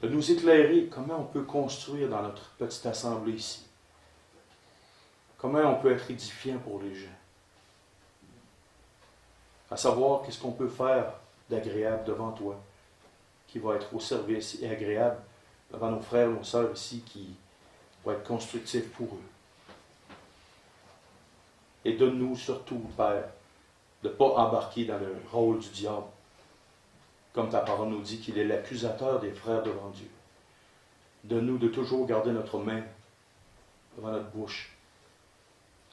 de nous éclairer comment on peut construire dans notre petite assemblée ici. Comment on peut être édifiant pour les gens. À savoir, qu'est-ce qu'on peut faire d'agréable devant toi, qui va être au service et agréable devant nos frères et nos sœurs ici, qui va être constructif pour eux. Et donne-nous surtout, Père, de ne pas embarquer dans le rôle du diable. Comme ta parole nous dit qu'il est l'accusateur des frères devant Dieu. Donne-nous de toujours garder notre main devant notre bouche,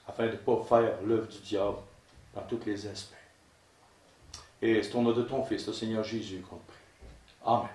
afin de ne pas faire l'œuvre du diable dans tous les aspects. Et c'est au nom de ton Fils, le Seigneur Jésus, qu'on te prie. Amen.